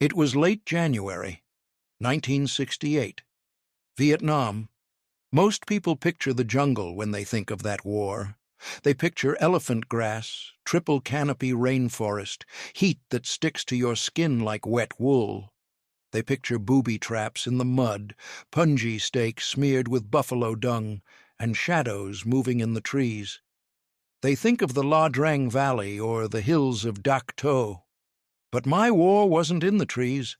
It was late January, 1968. Vietnam. Most people picture the jungle when they think of that war. They picture elephant grass, triple canopy rainforest, heat that sticks to your skin like wet wool. They picture booby traps in the mud, punji steaks smeared with buffalo dung, and shadows moving in the trees. They think of the La Drang Valley or the hills of Dak To. But my war wasn't in the trees.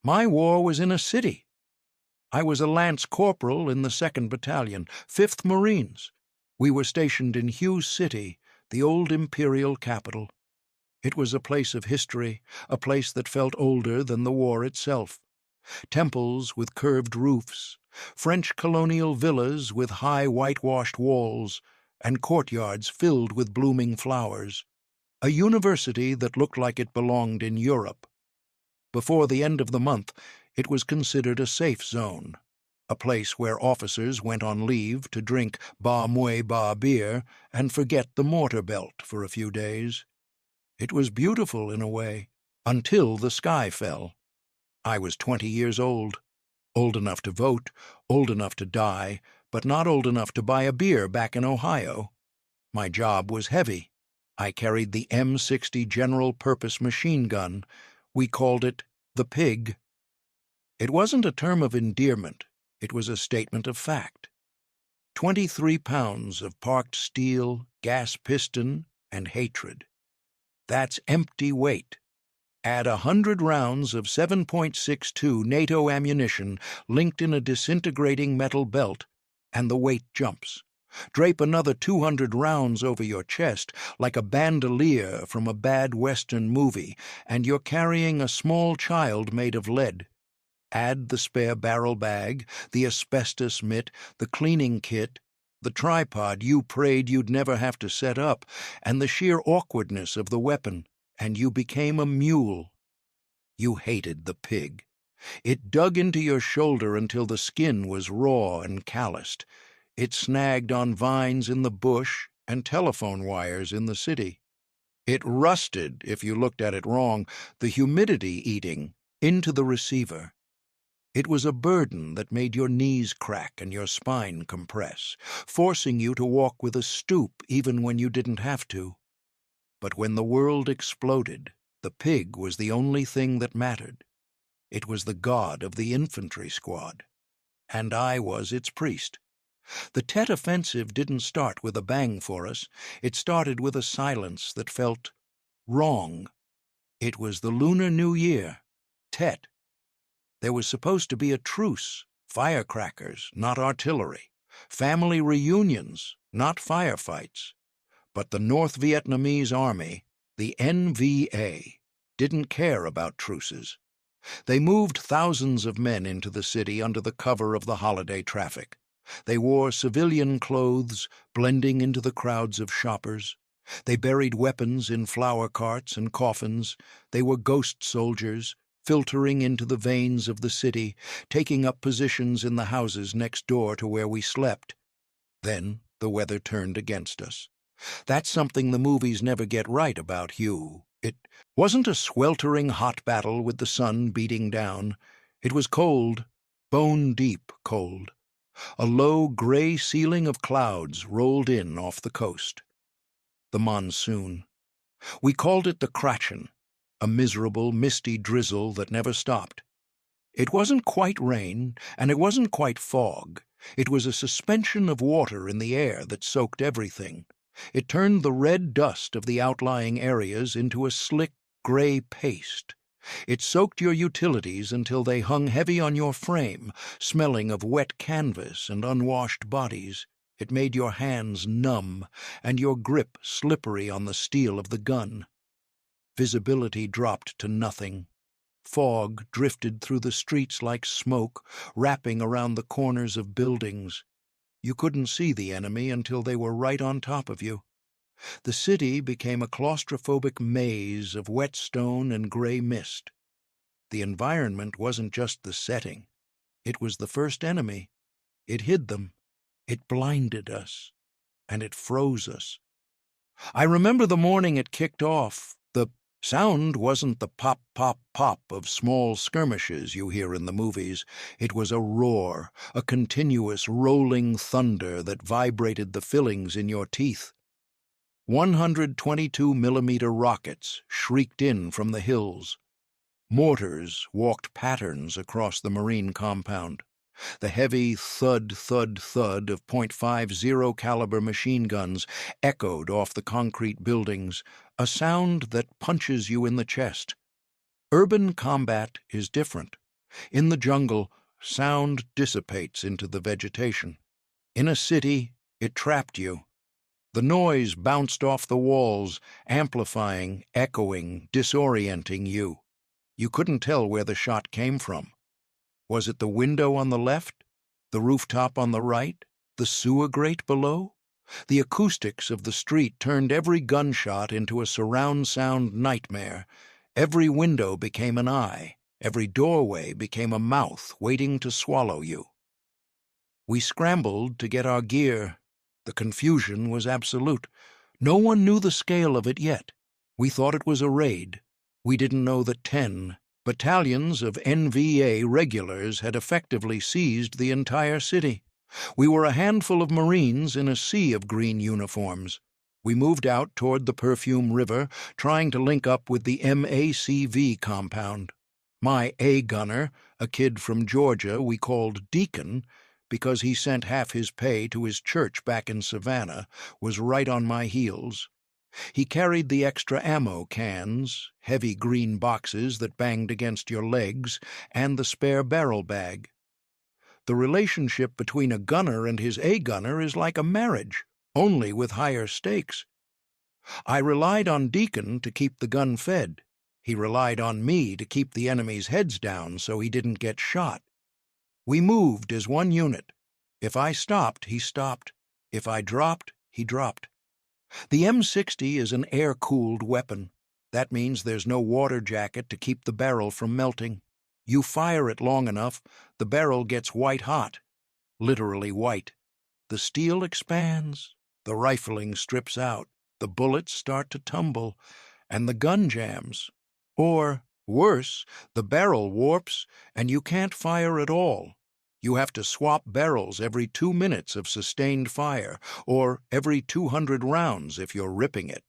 My war was in a city. I was a Lance Corporal in the 2nd Battalion, 5th Marines. We were stationed in Hue City, the old imperial capital. It was a place of history, a place that felt older than the war itself. Temples with curved roofs, French colonial villas with high whitewashed walls, and courtyards filled with blooming flowers. A university that looked like it belonged in Europe. Before the end of the month, it was considered a safe zone, a place where officers went on leave to drink Ba Mui Ba beer and forget the mortar belt for a few days. It was beautiful in a way, until the sky fell. I was 20 years old enough to vote, old enough to die, but not old enough to buy a beer back in Ohio. My job was heavy. I carried the M60 general-purpose machine gun. We called it the Pig. It wasn't a term of endearment. It was a statement of fact. 23 pounds of parked steel, gas piston, and hatred. That's empty weight. Add 100 rounds of 7.62 NATO ammunition linked in a disintegrating metal belt, and the weight jumps. Drape another 200 rounds over your chest like a bandolier from a bad Western movie, and you're carrying a small child made of lead. Add the spare barrel bag, the asbestos mitt, the cleaning kit, the tripod you prayed you'd never have to set up, and the sheer awkwardness of the weapon, and you became a mule. You hated the Pig. It dug into your shoulder until the skin was raw and calloused. It snagged on vines in the bush and telephone wires in the city. It rusted, if you looked at it wrong, the humidity eating into the receiver. It was a burden that made your knees crack and your spine compress, forcing you to walk with a stoop even when you didn't have to. But when the world exploded, the Pig was the only thing that mattered. It was the god of the infantry squad, and I was its priest. The Tet Offensive didn't start with a bang for us. It started with a silence that felt wrong. It was the Lunar New Year, Tet. There was supposed to be a truce, firecrackers, not artillery, family reunions, not firefights. But the North Vietnamese Army, the NVA, didn't care about truces. They moved thousands of men into the city under the cover of the holiday traffic. They wore civilian clothes, blending into the crowds of shoppers. They buried weapons in flower carts and coffins. They were ghost soldiers, filtering into the veins of the city, taking up positions in the houses next door to where we slept. Then the weather turned against us. That's something the movies never get right about Hue. It wasn't a sweltering hot battle with the sun beating down. It was cold, bone-deep cold. A low gray ceiling of clouds rolled in off the coast. The monsoon. We called it the Kratchen, a miserable, misty drizzle that never stopped. It wasn't quite rain, and it wasn't quite fog. It was a suspension of water in the air that soaked everything. It turned the red dust of the outlying areas into a slick, gray paste. It soaked your utilities until they hung heavy on your frame, smelling of wet canvas and unwashed bodies. It made your hands numb, and your grip slippery on the steel of the gun. Visibility dropped to nothing. Fog drifted through the streets like smoke, wrapping around the corners of buildings. You couldn't see the enemy until they were right on top of you. The city became a claustrophobic maze of wet stone and gray mist. The environment wasn't just the setting. It was the first enemy. It hid them. It blinded us. And it froze us. I remember the morning it kicked off, the Sound wasn't the pop, pop, pop of small skirmishes you hear in the movies. It was a roar, a continuous rolling thunder that vibrated the fillings in your teeth. 122-millimeter rockets shrieked in from the hills. Mortars walked patterns across the Marine compound. The heavy thud, thud, thud of .50 caliber machine guns echoed off the concrete buildings, a sound that punches you in the chest. Urban combat is different. In the jungle, sound dissipates into the vegetation. In a city, it trapped you. The noise bounced off the walls, amplifying, echoing, disorienting you. You couldn't tell where the shot came from. Was it the window on the left, the rooftop on the right, the sewer grate below? The acoustics of the street turned every gunshot into a surround sound nightmare. Every window became an eye. Every doorway became a mouth waiting to swallow you. We scrambled to get our gear. The confusion was absolute. No one knew the scale of it yet. We thought it was a raid. We didn't know that 10 battalions of NVA regulars had effectively seized the entire city. We were a handful of Marines in a sea of green uniforms. We moved out toward the Perfume River, trying to link up with the MACV compound. My A-gunner, a kid from Georgia we called Deacon, because he sent half his pay to his church back in Savannah, was right on my heels. He carried the extra ammo cans, heavy green boxes that banged against your legs, and the spare barrel bag. The relationship between a gunner and his A-gunner is like a marriage, only with higher stakes. I relied on Deacon to keep the gun fed. He relied on me to keep the enemy's heads down so he didn't get shot. We moved as one unit. If I stopped, he stopped. If I dropped, he dropped. The M60 is an air-cooled weapon. That means there's no water jacket to keep the barrel from melting. You fire it long enough, the barrel gets white-hot, literally white. The steel expands, the rifling strips out, the bullets start to tumble, and the gun jams. Or, worse, the barrel warps and you can't fire at all. You have to swap barrels every 2 minutes of sustained fire, or every 200 rounds if you're ripping it.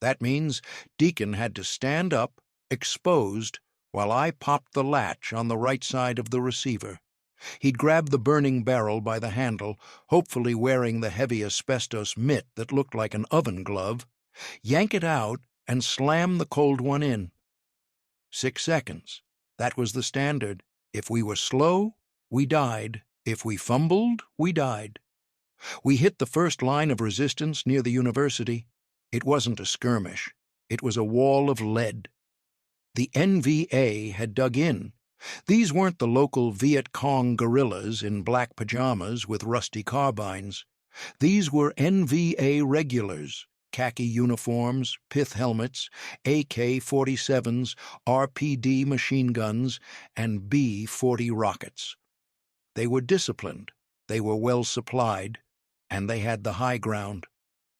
That means Deacon had to stand up, exposed, while I popped the latch on the right side of the receiver. He'd grab the burning barrel by the handle, hopefully wearing the heavy asbestos mitt that looked like an oven glove, yank it out, and slam the cold one in. 6 seconds. That was the standard. If we were slow, we died. If we fumbled, we died. We hit the first line of resistance near the university. It wasn't a skirmish. It was a wall of lead. The NVA had dug in. These weren't the local Viet Cong guerrillas in black pajamas with rusty carbines. These were NVA regulars, khaki uniforms, pith helmets, AK-47s, RPD machine guns, and B-40 rockets. They were disciplined, they were well supplied, and they had the high ground.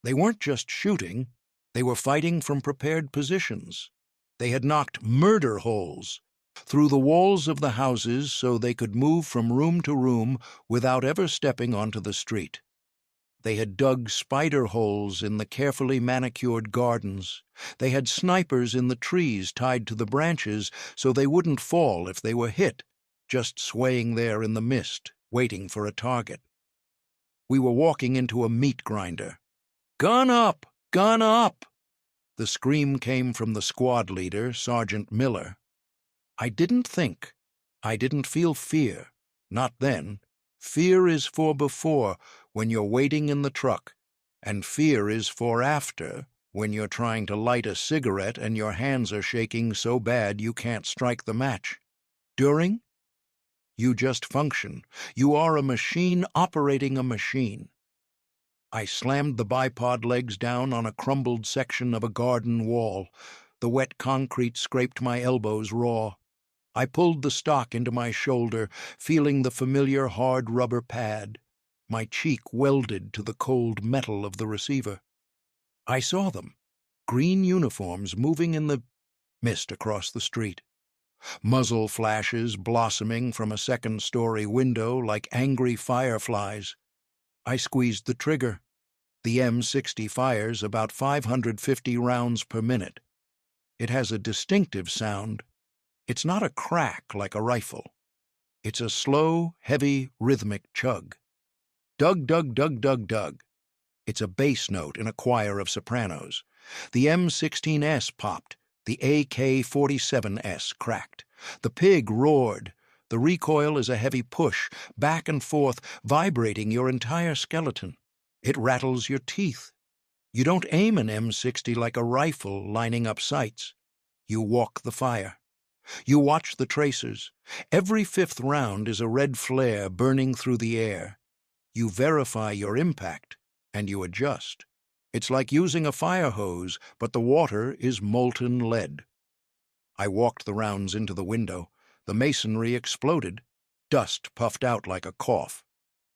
They weren't just shooting, they were fighting from prepared positions. They had knocked murder holes through the walls of the houses so they could move from room to room without ever stepping onto the street. They had dug spider holes in the carefully manicured gardens. They had snipers in the trees tied to the branches so they wouldn't fall if they were hit, just swaying there in the mist, waiting for a target. We were walking into a meat grinder. "Gun up! Gun up!" The scream came from the squad leader, Sergeant Miller. I didn't think. I didn't feel fear. Not then. Fear is for before, when you're waiting in the truck, and fear is for after, when you're trying to light a cigarette and your hands are shaking so bad you can't strike the match. During? You just function. You are a machine operating a machine. I slammed the bipod legs down on a crumbled section of a garden wall. The wet concrete scraped my elbows raw. I pulled the stock into my shoulder, feeling the familiar hard rubber pad. My cheek welded to the cold metal of the receiver. I saw them, green uniforms moving in the mist across the street. Muzzle flashes blossoming from a second-story window like angry fireflies. I squeezed the trigger. The M60 fires about 550 rounds per minute. It has a distinctive sound. It's not a crack like a rifle. It's a slow, heavy, rhythmic chug. Dug, dug, dug, dug, dug. It's a bass note in a choir of sopranos. The M16S popped. The AK-47S cracked. The pig roared. The recoil is a heavy push, back and forth, vibrating your entire skeleton. It rattles your teeth. You don't aim an M60 like a rifle lining up sights. You walk the fire. You watch the tracers. Every fifth round is a red flare burning through the air. You verify your impact, and you adjust. It's like using a fire hose, but the water is molten lead. I walked the rounds into the window. The masonry exploded. Dust puffed out like a cough.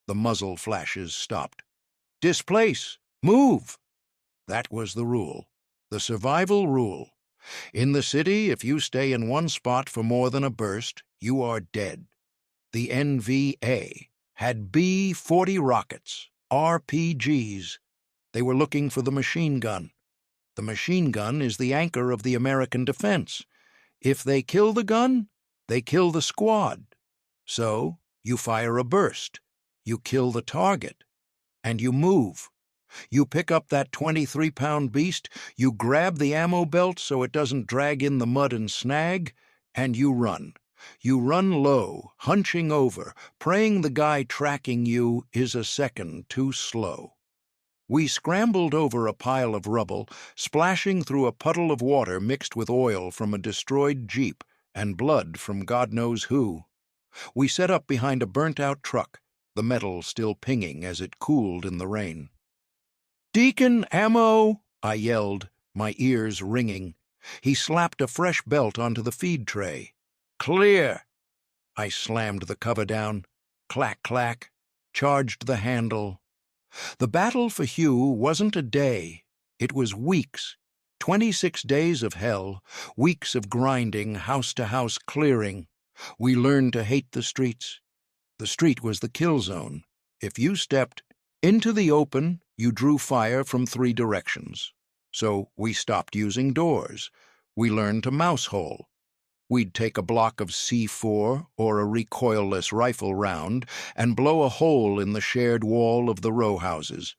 The muzzle flashes stopped. Displace! Move! That was the rule. The survival rule. In the city, if you stay in one spot for more than a burst, you are dead. The NVA had B-40 rockets, RPGs. They were looking for the machine gun. The machine gun is the anchor of the American defense. If they kill the gun, they kill the squad. So, you fire a burst, you kill the target, and you move. You pick up that 23-pound beast, you grab the ammo belt so it doesn't drag in the mud and snag, and you run. You run low, hunching over, praying the guy tracking you is a second too slow. We scrambled over a pile of rubble, splashing through a puddle of water mixed with oil from a destroyed Jeep and blood from God knows who. We set up behind a burnt-out truck, the metal still pinging as it cooled in the rain. "Deacon, ammo!" I yelled, my ears ringing. He slapped a fresh belt onto the feed tray. "Clear!" I slammed the cover down. Clack, clack. Charged the handle. The battle for Hue wasn't a day. It was weeks. 26 days of hell, weeks of grinding, house-to-house clearing. We learned to hate the streets. The street was the kill zone. If you stepped into the open, you drew fire from 3 directions. So we stopped using doors. We learned to mouse hole. We'd take a block of C4 or a recoilless rifle round and blow a hole in the shared wall of the row houses.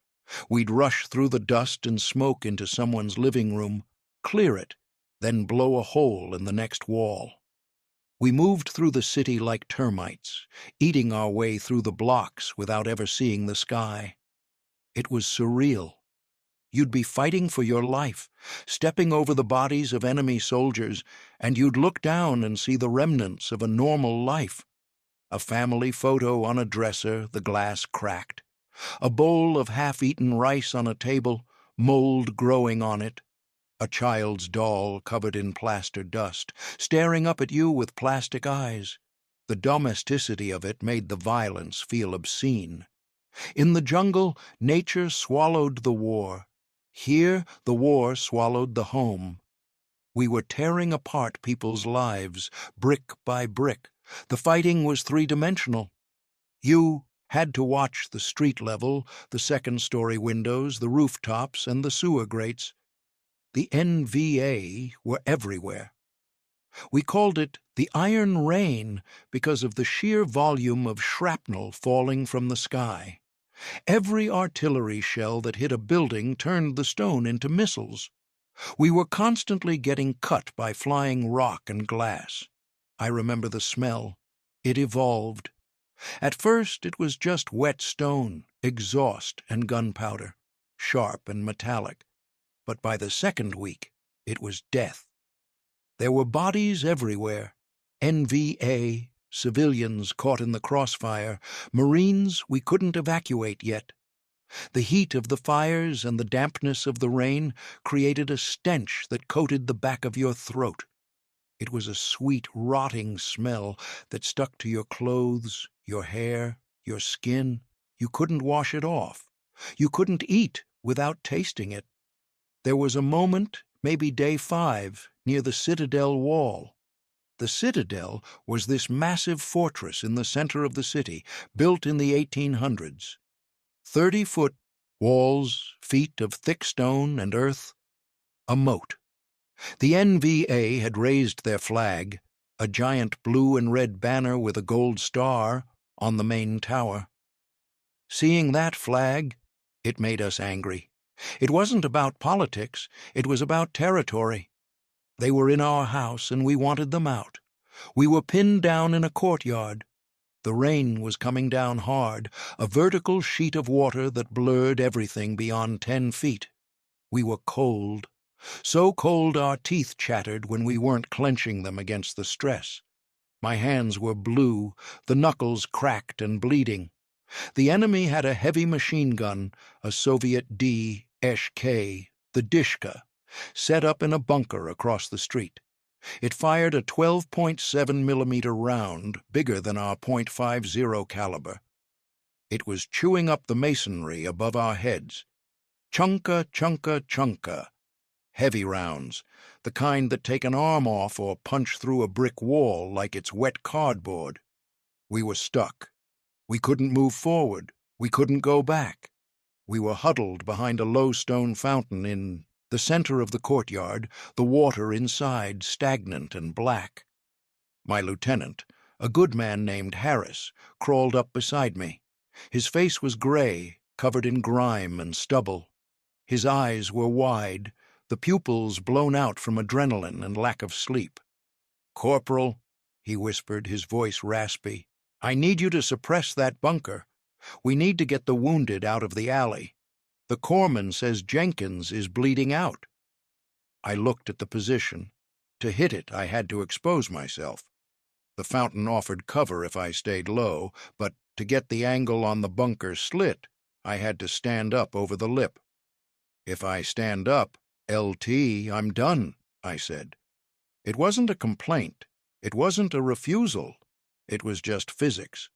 We'd rush through the dust and smoke into someone's living room, clear it, then blow a hole in the next wall. We moved through the city like termites, eating our way through the blocks without ever seeing the sky. It was surreal. You'd be fighting for your life, stepping over the bodies of enemy soldiers, and you'd look down and see the remnants of a normal life. A family photo on a dresser, the glass cracked. A bowl of half-eaten rice on a table, mold growing on it. A child's doll covered in plaster dust, staring up at you with plastic eyes. The domesticity of it made the violence feel obscene. In the jungle, nature swallowed the war. Here, the war swallowed the home. We were tearing apart people's lives, brick by brick. The fighting was 3-dimensional. You had to watch the street level, the second-story windows, the rooftops, and the sewer grates. The NVA were everywhere. We called it the Iron Rain because of the sheer volume of shrapnel falling from the sky. Every artillery shell that hit a building turned the stone into missiles. We were constantly getting cut by flying rock and glass. I remember the smell. It evolved. At first it was just wet stone, exhaust, and gunpowder, sharp and metallic. But by the second week, it was death. There were bodies everywhere. NVA, civilians caught in the crossfire, Marines we couldn't evacuate yet. The heat of the fires and the dampness of the rain created a stench that coated the back of your throat. It was a sweet, rotting smell that stuck to your clothes, your hair, your skin. You couldn't wash it off. You couldn't eat without tasting it. There was a moment, maybe day 5, near the Citadel wall. The Citadel was this massive fortress in the center of the city, built in the 1800s. 30-foot walls, feet of thick stone and earth, a moat. The NVA had raised their flag, a giant blue and red banner with a gold star, on the main tower. Seeing that flag, it made us angry. It wasn't about politics, it was about territory. They were in our house and we wanted them out. We were pinned down in a courtyard. The rain was coming down hard, a vertical sheet of water that blurred everything beyond 10 feet. We were cold. So cold our teeth chattered when we weren't clenching them against the stress. My hands were blue, the knuckles cracked and bleeding. The enemy had a heavy machine gun, a Soviet D-K, the Dishka, set up in a bunker across the street. It fired a 12.7mm round, bigger than our .50 caliber. It was chewing up the masonry above our heads. Chunka, chunka, chunka. Heavy rounds, the kind that take an arm off or punch through a brick wall like it's wet cardboard. We were stuck. We couldn't move forward. We couldn't go back. We were huddled behind a low stone fountain in the center of the courtyard, the water inside stagnant and black. My lieutenant, a good man named Harris, crawled up beside me. His face was gray, covered in grime and stubble. His eyes were wide, the pupils blown out from adrenaline and lack of sleep. "Corporal," he whispered, his voice raspy, "I need you to suppress that bunker. We need to get the wounded out of the alley. The corpsman says Jenkins is bleeding out." I looked at the position. To hit it, I had to expose myself. The fountain offered cover if I stayed low, but to get the angle on the bunker slit, I had to stand up over the lip. "If I stand up, LT, I'm done," I said. It wasn't a complaint. It wasn't a refusal. It was just physics.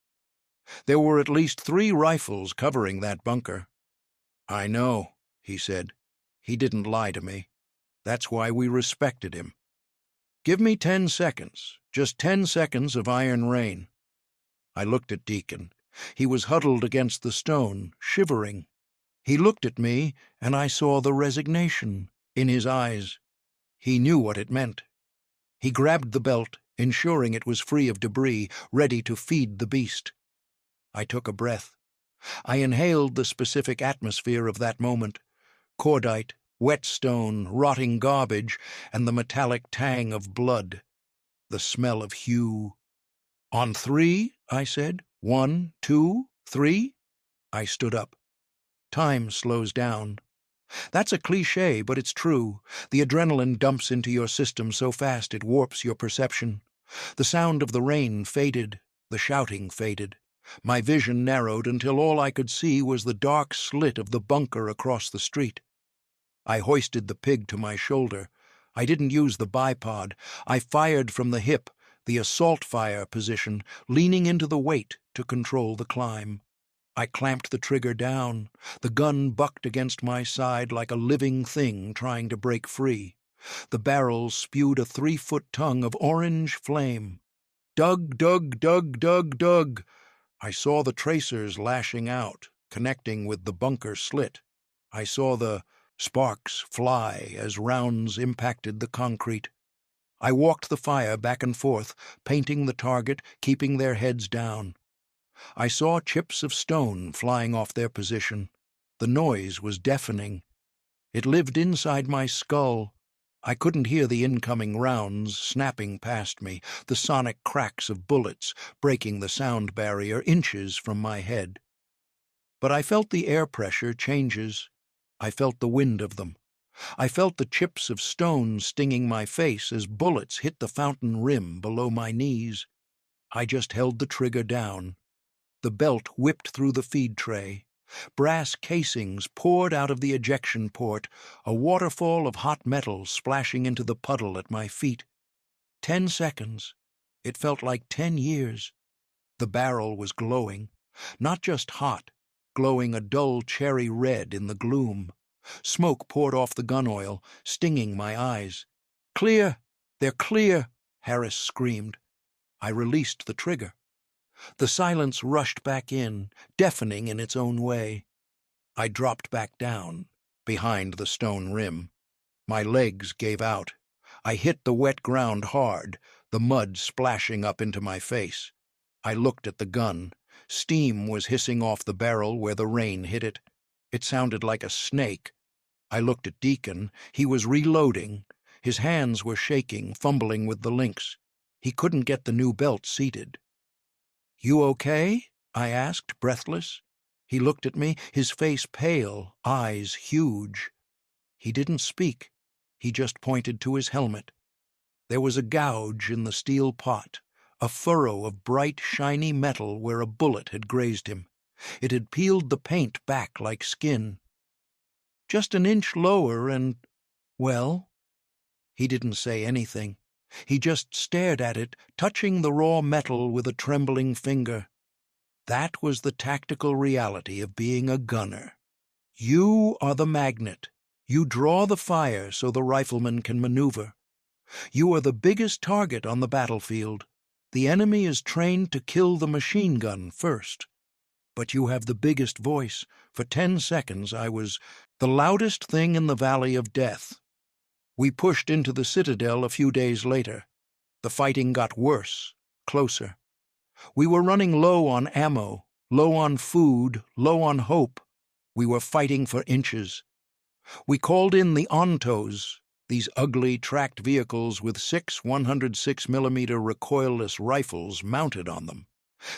There were at least 3 rifles covering that bunker. "I know," he said. He didn't lie to me. That's why we respected him. "Give me 10 seconds, just 10 seconds of iron rain." I looked at Deacon. He was huddled against the stone, shivering. He looked at me, and I saw the resignation in his eyes. He knew what it meant. He grabbed the belt, ensuring it was free of debris, ready to feed the beast. I took a breath. I inhaled the specific atmosphere of that moment: cordite, wet stone, rotting garbage, and the metallic tang of blood. The smell of Hue. "On 3, I said. 1, 2, 3. I stood up. Time slows down. That's a cliché, but it's true. The adrenaline dumps into your system so fast it warps your perception. The sound of the rain faded. The shouting faded. My vision narrowed until all I could see was the dark slit of the bunker across the street. I hoisted the pig to my shoulder. I didn't use the bipod. I fired from the hip, the assault fire position, leaning into the weight to control the climb. I clamped the trigger down. The gun bucked against my side like a living thing trying to break free. The barrel spewed a 3-foot tongue of orange flame. "Doug, Doug, Doug, Doug, Doug." I saw the tracers lashing out, connecting with the bunker slit. I saw the sparks fly as rounds impacted the concrete. I walked the fire back and forth, painting the target, keeping their heads down. I saw chips of stone flying off their position. The noise was deafening. It lived inside my skull. I couldn't hear the incoming rounds snapping past me, the sonic cracks of bullets breaking the sound barrier inches from my head. But I felt the air pressure changes. I felt the wind of them. I felt the chips of stone stinging my face as bullets hit the fountain rim below my knees. I just held the trigger down. The belt whipped through the feed tray. Brass casings poured out of the ejection port, a waterfall of hot metal splashing into the puddle at my feet. 10 seconds. It felt like 10 years. The barrel was glowing, not just hot, glowing a dull cherry red in the gloom. Smoke poured off the gun oil, stinging my eyes. "Clear! They're clear!" Harris screamed. I released the trigger. The silence rushed back in, deafening in its own way. I dropped back down, behind the stone rim. My legs gave out. I hit the wet ground hard, the mud splashing up into my face. I looked at the gun. Steam was hissing off the barrel where the rain hit it. It sounded like a snake. I looked at Deacon. He was reloading. His hands were shaking, fumbling with the links. He couldn't get the new belt seated. "You okay?" I asked, breathless. He looked at me, his face pale, eyes huge. He didn't speak. He just pointed to his helmet. There was a gouge in the steel pot, a furrow of bright, shiny metal where a bullet had grazed him. It had peeled the paint back like skin. "Just an inch lower and, well..." He didn't say anything. He just stared at it, touching the raw metal with a trembling finger. That was the tactical reality of being a gunner. You are the magnet. You draw the fire so the rifleman can maneuver. You are the biggest target on the battlefield. The enemy is trained to kill the machine gun first. But you have the biggest voice. For 10 seconds I was the loudest thing in the Valley of Death. We pushed into the citadel a few days later. The fighting got worse, closer. We were running low on ammo, low on food, low on hope. We were fighting for inches. We called in the Ontos, these ugly tracked vehicles with 6 106mm recoilless rifles mounted on them.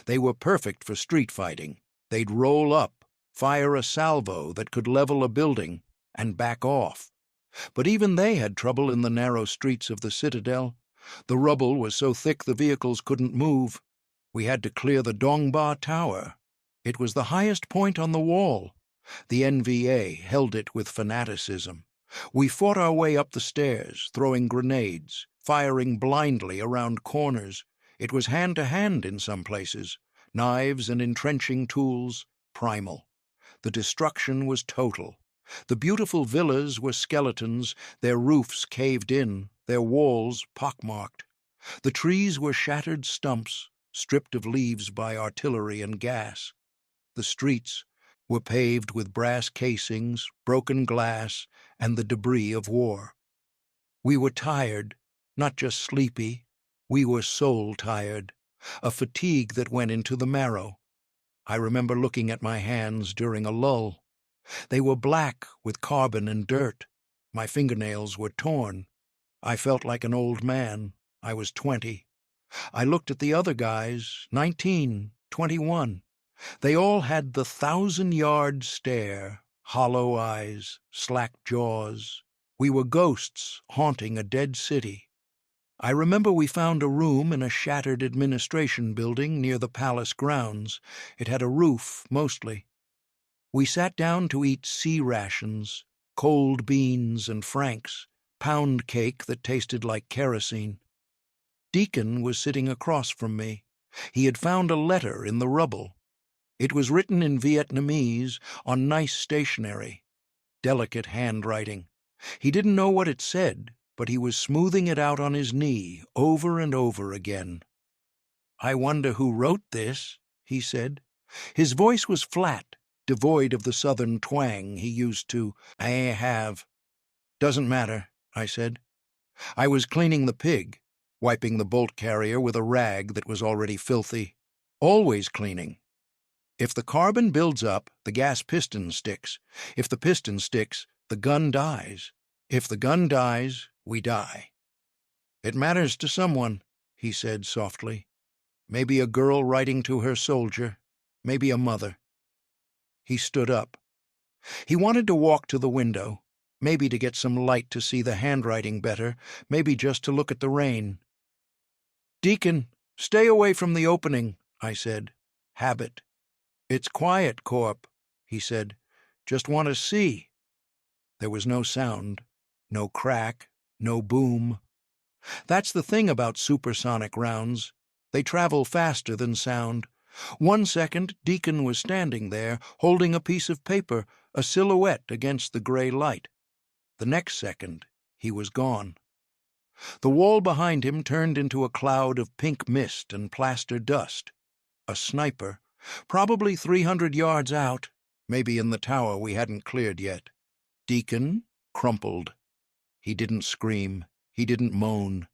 They were perfect for street fighting. They'd roll up, fire a salvo that could level a building, and back off. But even they had trouble in the narrow streets of the citadel. The rubble was so thick the vehicles couldn't move. We had to clear the Dongba Tower. It was the highest point on the wall. The NVA held it with fanaticism. We fought our way up the stairs, throwing grenades, firing blindly around corners. It was hand-to-hand in some places. Knives and entrenching tools, primal. The destruction was total. The beautiful villas were skeletons, their roofs caved in, their walls pockmarked. The trees were shattered stumps, stripped of leaves by artillery and gas. The streets were paved with brass casings, broken glass, and the debris of war. We were tired, not just sleepy. We were soul-tired, a fatigue that went into the marrow. I remember looking at my hands during a lull. They were black with carbon and dirt. My fingernails were torn. I felt like an old man. I was 20. I looked at the other guys, 19, 21. They all had the 1,000-yard stare, hollow eyes, slack jaws. We were ghosts haunting a dead city. I remember we found a room in a shattered administration building near the palace grounds. It had a roof, mostly. We sat down to eat sea rations, cold beans and franks, pound cake that tasted like kerosene. Deacon was sitting across from me. He had found a letter in the rubble. It was written in Vietnamese on nice stationery, delicate handwriting. He didn't know what it said, but he was smoothing it out on his knee over and over again. "I wonder who wrote this," he said. His voice was flat, devoid of the southern twang he used to have. "Doesn't matter," I said. I was cleaning the pig, wiping the bolt carrier with a rag that was already filthy. Always cleaning. If the carbon builds up, the gas piston sticks. If the piston sticks, the gun dies. If the gun dies, we die. "It matters to someone," he said softly. "Maybe a girl writing to her soldier. Maybe a mother." He stood up. He wanted to walk to the window, maybe to get some light to see the handwriting better, maybe just to look at the rain. "Deacon, stay away from the opening," I said. "Habit." "It's quiet, Corp," he said. "Just want to see." There was no sound, no crack, no boom. That's the thing about supersonic rounds. They travel faster than sound. 1 second, Deacon was standing there, holding a piece of paper, a silhouette against the gray light. The next second, he was gone. The wall behind him turned into a cloud of pink mist and plaster dust. A sniper, probably 300 yards out, maybe in the tower we hadn't cleared yet. Deacon crumpled. He didn't scream. He didn't moan.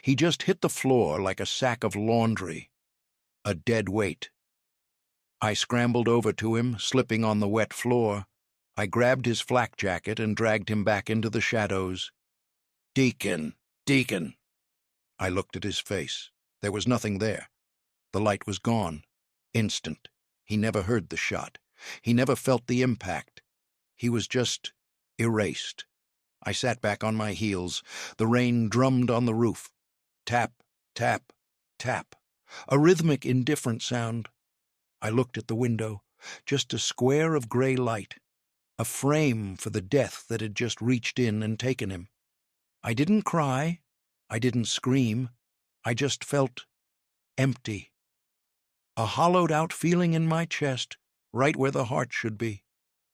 He just hit the floor like a sack of laundry. A dead weight. I scrambled over to him, slipping on the wet floor. I grabbed his flak jacket and dragged him back into the shadows. "Deacon! Deacon!" I looked at his face. There was nothing there. The light was gone. Instant. He never heard the shot. He never felt the impact. He was just erased. I sat back on my heels. The rain drummed on the roof. Tap, tap, tap. A rhythmic, indifferent sound. I looked at the window. Just a square of gray light. A frame for the death that had just reached in and taken him. I didn't cry. I didn't scream. I just felt empty. A hollowed-out feeling in my chest, right where the heart should be,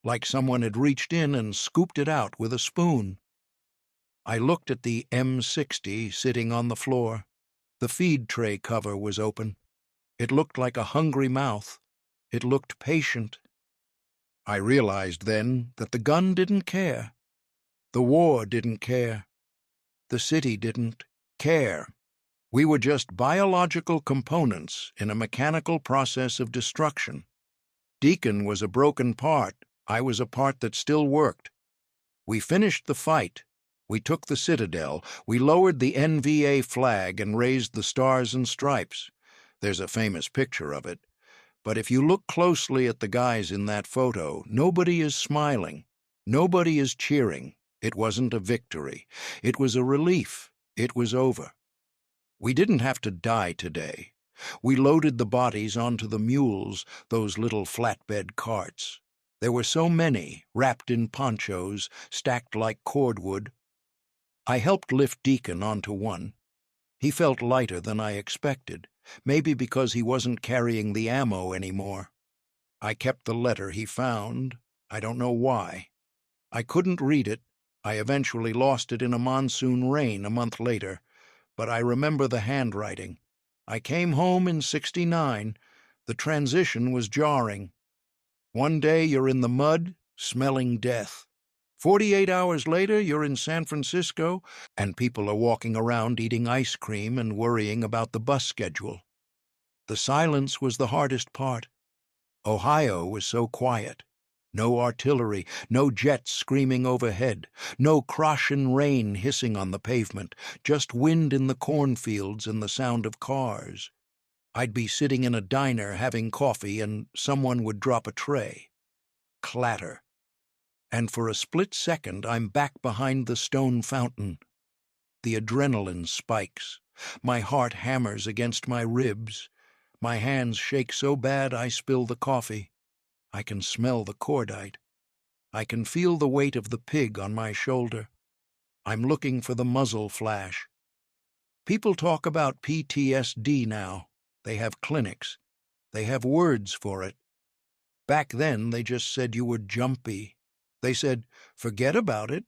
like someone had reached in and scooped it out with a spoon. I looked at the M60 sitting on the floor. The feed tray cover was open. It looked like a hungry mouth. It looked patient. I realized then that the gun didn't care. The war didn't care. The city didn't care. We were just biological components in a mechanical process of destruction. Deacon was a broken part. I was a part that still worked. We finished the fight. We took the citadel. We lowered the NVA flag and raised the stars and stripes. There's a famous picture of it. But if you look closely at the guys in that photo, nobody is smiling. Nobody is cheering. It wasn't a victory. It was a relief. It was over. We didn't have to die today. We loaded the bodies onto the mules, those little flatbed carts. There were so many, wrapped in ponchos, stacked like cordwood. I helped lift Deacon onto one. He felt lighter than I expected, maybe because he wasn't carrying the ammo anymore. I kept the letter he found. I don't know why. I couldn't read it. I eventually lost it in a monsoon rain a month later, but I remember the handwriting. I came home in '69. The transition was jarring. One day you're in the mud, smelling death. 48 hours later, you're in San Francisco, and people are walking around eating ice cream and worrying about the bus schedule. The silence was the hardest part. Ohio was so quiet. No artillery, no jets screaming overhead, no croshin' rain hissing on the pavement, just wind in the cornfields and the sound of cars. I'd be sitting in a diner having coffee and someone would drop a tray. Clatter. And for a split second I'm back behind the stone fountain. The adrenaline spikes. My heart hammers against my ribs. My hands shake so bad I spill the coffee. I can smell the cordite. I can feel the weight of the pig on my shoulder. I'm looking for the muzzle flash. People talk about PTSD now. They have clinics. They have words for it. Back then, they just said you were jumpy. They said, forget about it.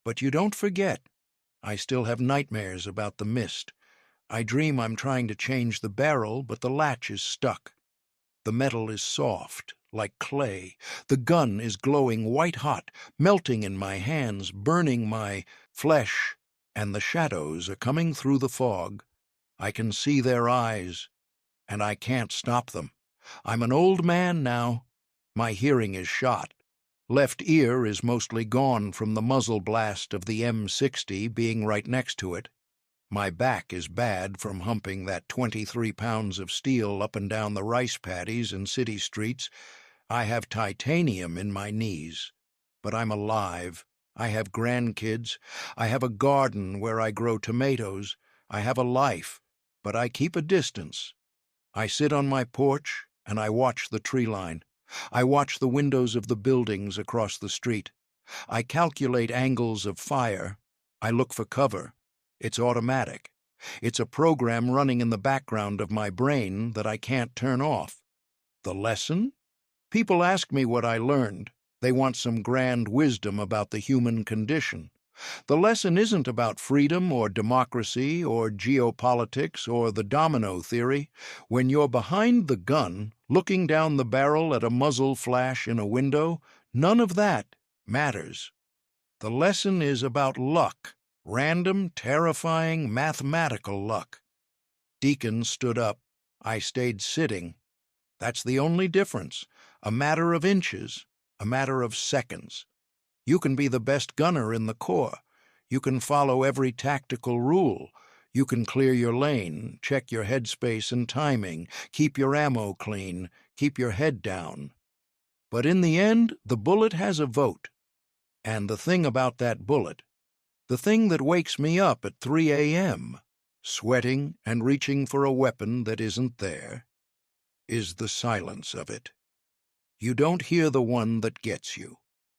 But you don't forget. I still have nightmares about the mist. I dream I'm trying to change the barrel, but the latch is stuck. The metal is soft, like clay. The gun is glowing white-hot, melting in my hands, burning my flesh, and the shadows are coming through the fog. I can see their eyes, and I can't stop them. I'm an old man now. My hearing is shot. Left ear is mostly gone from the muzzle blast of the M60 being right next to it. My back is bad from humping that 23 pounds of steel up and down the rice paddies and city streets. I have titanium in my knees. But I'm alive. I have grandkids. I have a garden where I grow tomatoes. I have a life, but I keep a distance. I sit on my porch and I watch the tree line. I watch the windows of the buildings across the street. I calculate angles of fire. I look for cover. It's automatic. It's a program running in the background of my brain that I can't turn off. The lesson? People ask me what I learned. They want some grand wisdom about the human condition. The lesson isn't about freedom or democracy or geopolitics or the domino theory. When you're behind the gun, looking down the barrel at a muzzle flash in a window, none of that matters. The lesson is about luck, random, terrifying, mathematical luck. Deacon stood up. I stayed sitting. That's the only difference. A matter of inches, a matter of seconds. You can be the best gunner in the Corps. You can follow every tactical rule. You can clear your lane, check your headspace and timing, keep your ammo clean, keep your head down. But in the end, the bullet has a vote. And the thing about that bullet, the thing that wakes me up at 3 a.m., sweating and reaching for a weapon that isn't there, is the silence of it. You don't hear the one that gets you.